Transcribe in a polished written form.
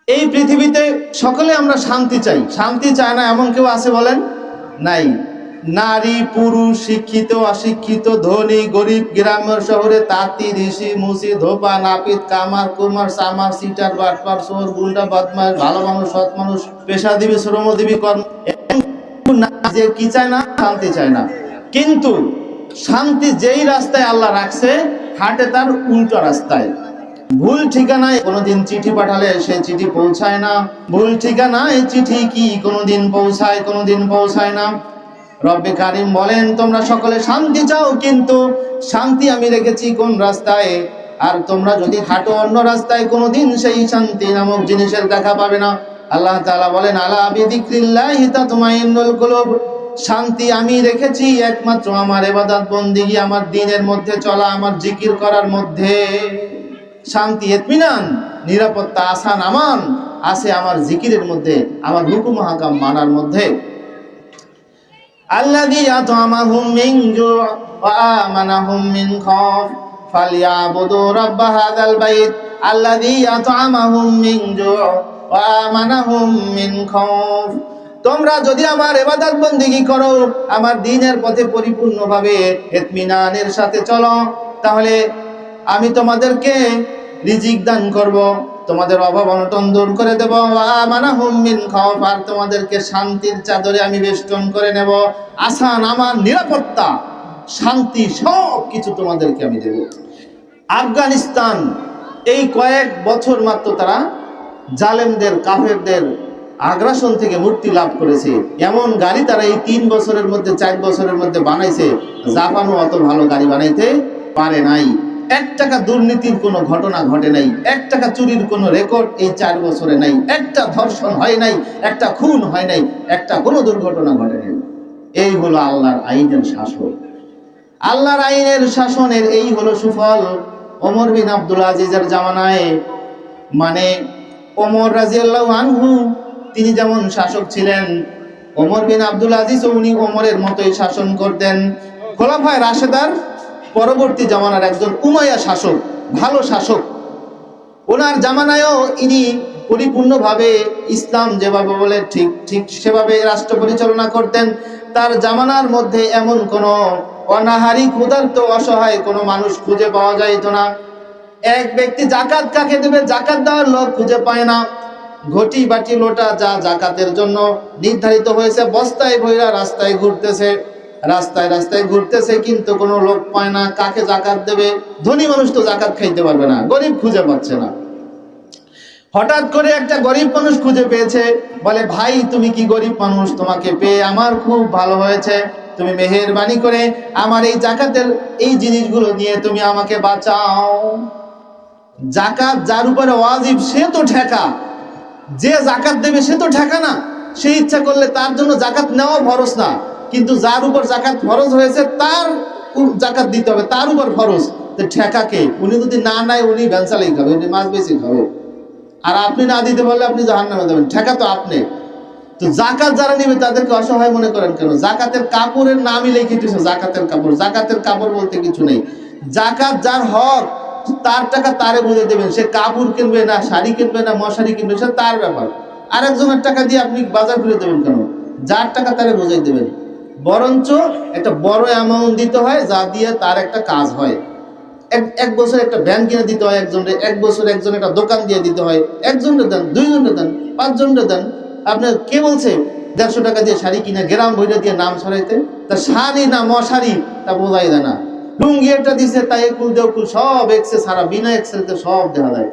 এই পৃথিবীতে সকলে আমরা শান্তি চাই, শান্তি চায় না এমন কেউ আছে বলেন? নাই। নারী পুরুষ, শিক্ষিত অশিক্ষিত, ধনী গরিব, গ্রাম শহরে, তাঁতি ঋষি মুসি, ধোপা নাপিত, কামার কুমার, সামার, সিটার বাটপার, চোর গুন্ডা বদমাশ, ভালো মানুষ সৎ মানুষ, পেশাজীবী শ্রমজীবী কর্ম, যে কি চায় না? শান্তি চায় না। কিন্তু শান্তি যেই রাস্তায় আল্লাহ রাখছে হাঁটে তার উল্টো রাস্তায়। ভুল ঠিকানায় কোনোদিন চিঠি পাঠালে সে চিঠি পৌঁছায় না, ভুল ঠিকানায় চিঠি কি কোনোদিন পৌঁছায়? কোনোদিন পৌঁছায় না। রব্বে কারিম বলেন, তোমরা সকলে শান্তি চাও, কিন্তু শান্তি আমি রেখেছি কোন রাস্তায়? আর তোমরা যদি হাঁটো অন্য রাস্তায়, কোনোদিন সেই শান্তি নামক জিনিসের দেখা পাবে না। আল্লাহ তাআলা বলেন, আলা বিযিকরিল্লাহি তাতমাইন্নুল কুলুব, শান্তি আমি রেখেছি একমাত্র আমার ইবাদত বন্দেগী, আমার দ্বীনের মধ্যে চলা, আমার জিকির করার মধ্যে। শান্তি, ইতমিনান, নিরাপত্তা, আসান আমান আছে আমার জিকিরের মধ্যে, আমার হুকুম হাকাম মানার মধ্যে। আল্লাযী আত'আমাহুম মিন জু' ওয়া আমানাহুম মিন খাউফ ফালইয়াবুদু রাব্ব হাযাল বাইত আল্লাযী আত'আমাহুম মিন জু' ওয়া আমানাহুম মিন খাউফ। তোমরা যদি আমার ইবাদত বন্দেগী করো, আমার দ্বীনের পথে পরিপূর্ণভাবে ইতমিনানের সাথে চলো, তাহলে আমি তোমাদেরকে রিজিক দান করব, তোমাদের অভাব অনটন দূর করে দেব। আমানাহুম মিন খাউফ, আর তোমাদেরকে শান্তির চাদরে আমি বেষ্টন করে নেব। আসান আমার, নিরাপত্তা, শান্তি, সব কিছু তোমাদেরকে আমি দেব। আফগানিস্তান এই কয়েক বছর মাত্র তারা জালেমদের, কাফেরদের আগ্রাসন থেকে মুক্তি লাভ করেছে। এমন গাড়ি তারা এই 3 বছরের মধ্যে, 4 বছরের মধ্যে বানাইছে, জাপানও অত ভালো গাড়ি বানাইতে পারে নাই। 1 টাকা দুর্নীতির কোনো ঘটনা ঘটে নাই, 1 টাকা চুরির কোনো রেকর্ড এই 4 বছরে নাই, একটা ধর্ষণ হয় নাই, একটা খুন হয় নাই, একটা কোনো দুর্ঘটনা ঘটে নাই। এই হলো আল্লাহর আইনের শাসন। আল্লাহর আইনের শাসনের এই হলো সুফল। ওমর বিন আব্দুল আজিজের জামানায়, মানে ওমর রাদিয়াল্লাহু আনহু, তিনি যেমন শাসক ছিলেন, ওমর বিন আব্দুল আজিজ উনি ওমরের মতোই শাসন করতেন। খোলাফায়ে রাশেদার পরবর্তী জামানার একজন উমাইয়া শাসক, ভালো শাসক। ওনার জামানায়ও ইনি পরিপূর্ণভাবে ইসলাম যেভাবে বলে ঠিক ঠিক সেভাবে রাষ্ট্র পরিচালনা করতেন। তার জামানার মধ্যে এমন কোনো অনাহারী, ক্ষুধার্ত, অসহায় কোনো মানুষ খুঁজে পাওয়া যাইত না। এক ব্যক্তি জাকাত কাকে দেবে, জাকাত দেওয়ার লোক খুঁজে পায় না। ঘটি বাটি লোটা যা জাকাতের জন্য নির্ধারিত হয়েছে, বস্তায় ভইরা রাস্তায় ঘুরতেছে, রাস্তায় রাস্তায় ঘুরতেছে, কিন্তু কোনো লোক পায় না। কাকে জাকাত দেবে? ধনী মানুষ তো জাকাত খাইতে পারবে না, গরিব খুঁজে পাচ্ছে না। হঠাৎ করে একটা গরিব মানুষ খুঁজে পেয়েছে, বলে, ভাই তুমি কি গরিব মানুষ, তোমাকে পেয়ে আমার খুব ভালো হয়েছে, তুমি মেহেরবানি করে আমার এই জাকাতের এই জিনিসগুলো নিয়ে তুমি আমাকে বাঁচাও। জাকাত যার উপরে ওয়াজিব সে তো ঠেকা, যে জাকাত দেবে সে তো ঠেকা না। সে ইচ্ছা করলে তার জন্য জাকাত নেওয়া ফরজ না, কিন্তু যার উপর জাকাত ফরজ হয়েছে তার জাকাত দিতে হবে, তার উপর ফরজ। তো ঠেকাকে উনি যদি না নেয়, উনি ভ্যানসালেই খাবে, উনি মাছ বেশি খাবে। আর আপনি না দিতে পারলে আপনি জাহান্নামে যাবেন, ঠেকা তো আপনি। তো জাকাত যারা নেবে তাদেরকে অসহায় মনে করেন কেন? জাকাতের কাপড়ের নামই লিখে দিয়েছে জাকাতের কাপড়। জাকাতের কাপড় বলতে কিছু নেই। জাকাত যার হক, তার টাকা তারে বুঝে দেবেন। সে কাপড় কিনবে না, শাড়ি কিনবে না, মশারি কিনবে, সে তার ব্যাপার। আরেকজনের টাকা দিয়ে আপনি বাজার ঘুরে দেবেন কেন? যার টাকা তারে বুঝাই দেবেন। বরঞ্চ একটা বড় অ্যামাউন্ট দিতে হয়, যা দিয়ে তার একটা কাজ হয়। এক বছর একটা ভ্যান কিনে দিতে হয় একজনের, 1 বছর একজন একটা দোকান দিয়ে দিতে হয়। একজনকে দেন, 2 জনকে দেন, 5 জনকে দেন। আপনার কে বলছে 150 টাকা দিয়ে শাড়ি কিনে গ্রাম ভইরা দিয়ে নাম ছড়াইতে? তা শাড়ি না মশারি তা বোঝাই দেয় না। লুঙ্গি একটা দিছে, তাই একুল দেউকুল সব এক্সে সারা, বিনা এক্সেলতে সব দেখা যায়।